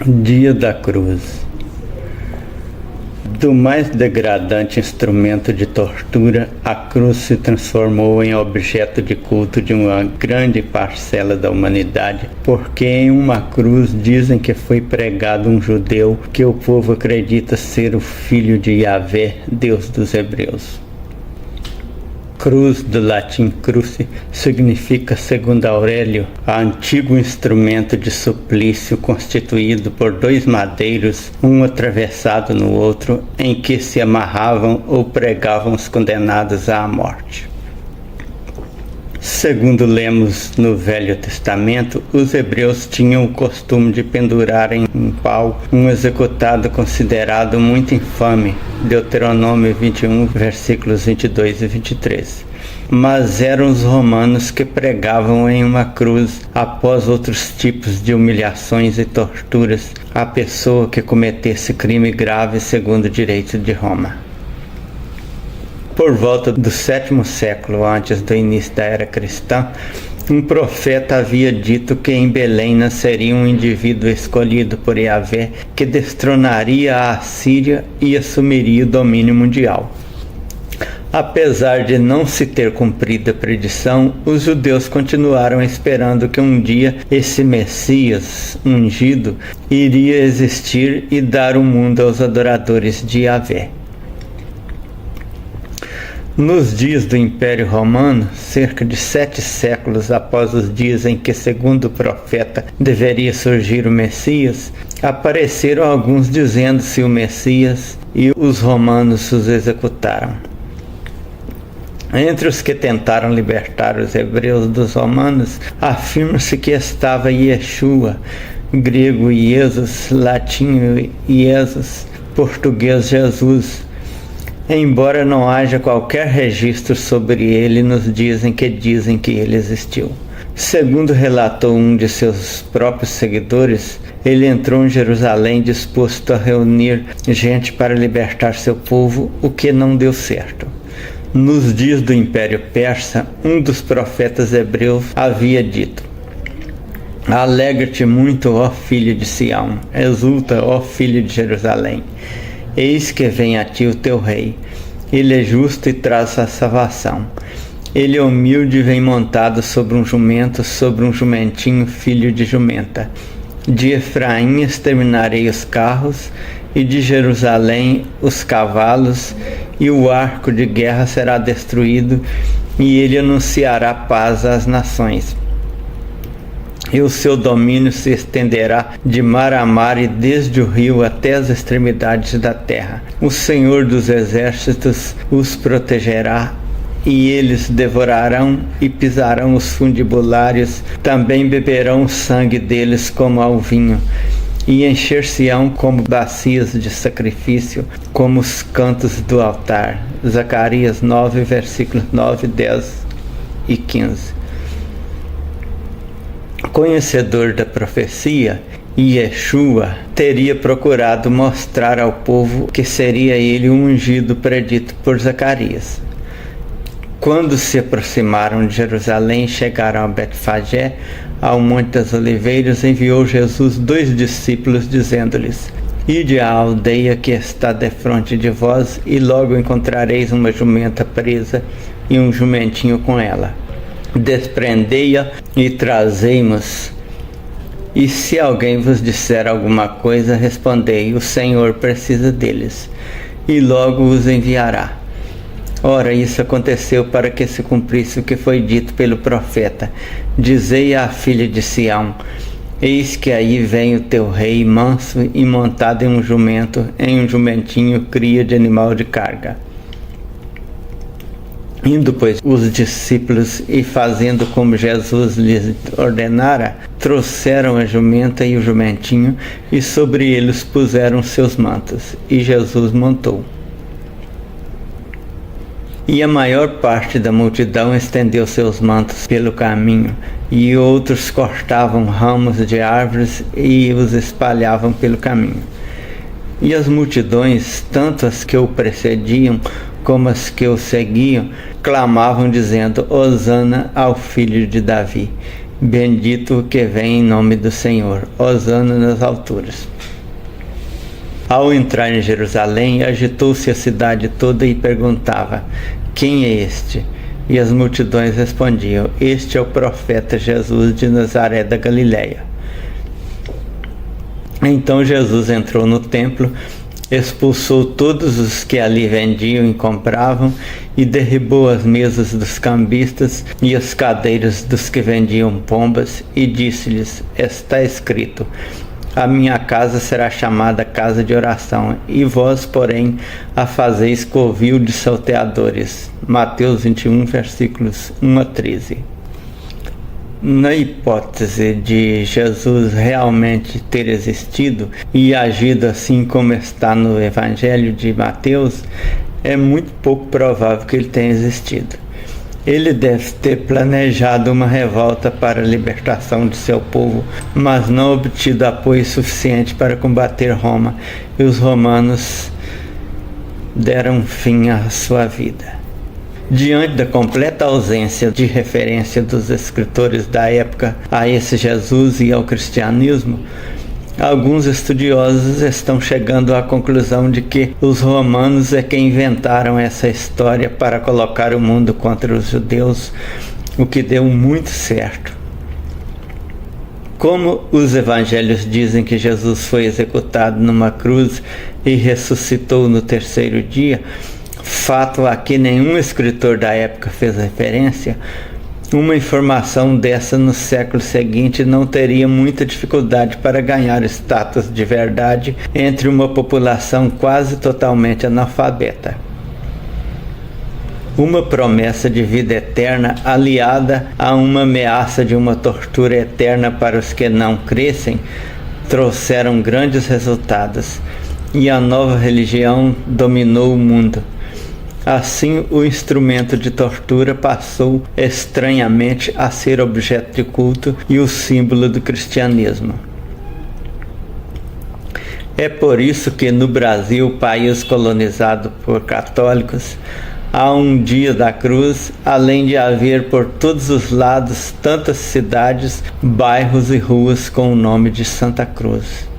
Dia da Cruz. Do mais degradante instrumento de tortura, a cruz se transformou em objeto de culto de uma grande parcela da humanidade, porque em uma cruz dizem que foi pregado um judeu que o povo acredita ser o filho de Yahvé, Deus dos Hebreus. Cruz, do latim cruce, significa, segundo Aurélio, antigo instrumento de suplício constituído por dois madeiros, um atravessado no outro, em que se amarravam ou pregavam os condenados à morte. Segundo lemos no Velho Testamento, os hebreus tinham o costume de pendurar em um pau um executado considerado muito infame, Deuteronômio 21, versículos 22 e 23. Mas eram os romanos que pregavam em uma cruz, após outros tipos de humilhações e torturas, a pessoa que cometesse crime grave segundo o direito de Roma. Por volta do 7º século antes do início da era cristã, um profeta havia dito que em Belém nasceria um indivíduo escolhido por Yahvé que destronaria a Assíria e assumiria o domínio mundial. Apesar de não se ter cumprido a predição, os judeus continuaram esperando que um dia esse Messias ungido iria existir e dar o mundo aos adoradores de Yahvé. Nos dias do Império Romano, cerca de 7 séculos após os dias em que, segundo o profeta, deveria surgir o Messias, apareceram alguns dizendo-se o Messias e os romanos os executaram. Entre os que tentaram libertar os hebreus dos romanos, afirma-se que estava Yeshua, grego Iesus, latim Iesus, português Jesus. Embora não haja qualquer registro sobre ele, nos dizem que ele existiu. Segundo relatou um de seus próprios seguidores, ele entrou em Jerusalém disposto a reunir gente para libertar seu povo, o que não deu certo. Nos dias do Império Persa, um dos profetas hebreus havia dito: "Alegra-te muito, ó filho de Sião, exulta, ó filho de Jerusalém. Eis que vem a ti o teu rei. Ele é justo e traz a salvação. Ele é humilde e vem montado sobre um jumento, sobre um jumentinho, filho de jumenta. De Efraim exterminarei os carros, e de Jerusalém os cavalos, e o arco de guerra será destruído, e ele anunciará paz às nações. E o seu domínio se estenderá de mar a mar e desde o rio até as extremidades da terra. O Senhor dos exércitos os protegerá, e eles devorarão e pisarão os fundibulários, também beberão o sangue deles como ao vinho, e encher-se-ão como bacias de sacrifício, como os cantos do altar." Zacarias 9, versículos 9, 10 e 15. Conhecedor da profecia, Yeshua teria procurado mostrar ao povo que seria ele o ungido predito por Zacarias. Quando se aproximaram de Jerusalém e chegaram a Betfagé, ao Monte das Oliveiras, enviou Jesus 2 discípulos, dizendo-lhes: "Ide à aldeia que está defronte de vós, e logo encontrareis uma jumenta presa e um jumentinho com ela. Desprendei-a e trazei-mos. E se alguém vos disser alguma coisa, respondei: o Senhor precisa deles, e logo os enviará." Ora, isso aconteceu para que se cumprisse o que foi dito pelo profeta: "Dizei à filha de Sião: eis que aí vem o teu rei, manso e montado em um jumento, em um jumentinho, cria de animal de carga." Indo, pois, os discípulos e fazendo como Jesus lhes ordenara, trouxeram a jumenta e o jumentinho, e sobre eles puseram seus mantos, e Jesus montou. E a maior parte da multidão estendeu seus mantos pelo caminho, e outros cortavam ramos de árvores e os espalhavam pelo caminho. E as multidões, tanto as que o precediam como as que o seguiam, clamavam dizendo: "Hosana ao filho de Davi. Bendito o que vem em nome do Senhor, hosana nas alturas. Ao entrar em Jerusalém, agitou-se a cidade toda e perguntava: quem é este? E as multidões respondiam: este é o profeta Jesus de Nazaré da Galileia. Então Jesus entrou no templo, expulsou todos os que ali vendiam e compravam, e derribou as mesas dos cambistas e as cadeiras dos que vendiam pombas, e disse-lhes: está escrito: a minha casa será chamada casa de oração, e vós, porém, a fazeis covil de salteadores. Mateus 21, versículos 1 a 13. Na hipótese de Jesus realmente ter existido e agido assim como está no Evangelho de Mateus, é muito pouco provável que ele tenha existido. Ele deve ter planejado uma revolta para a libertação de seu povo, mas não obtido apoio suficiente para combater Roma, e os romanos deram fim à sua vida. Diante da completa ausência de referência dos escritores da época a esse Jesus e ao cristianismo, alguns estudiosos estão chegando à conclusão de que os romanos é que inventaram essa história para colocar o mundo contra os judeus, o que deu muito certo. Como os evangelhos dizem que Jesus foi executado numa cruz e ressuscitou no terceiro dia, fato a que nenhum escritor da época fez referência, uma informação dessa no século seguinte não teria muita dificuldade para ganhar status de verdade entre uma população quase totalmente analfabeta. Uma promessa de vida eterna aliada a uma ameaça de uma tortura eterna para os que não crescem trouxeram grandes resultados, e a nova religião dominou o mundo. Assim, o instrumento de tortura passou estranhamente a ser objeto de culto e o símbolo do cristianismo. É por isso que no Brasil, país colonizado por católicos, há um dia da cruz, além de haver por todos os lados tantas cidades, bairros e ruas com o nome de Santa Cruz.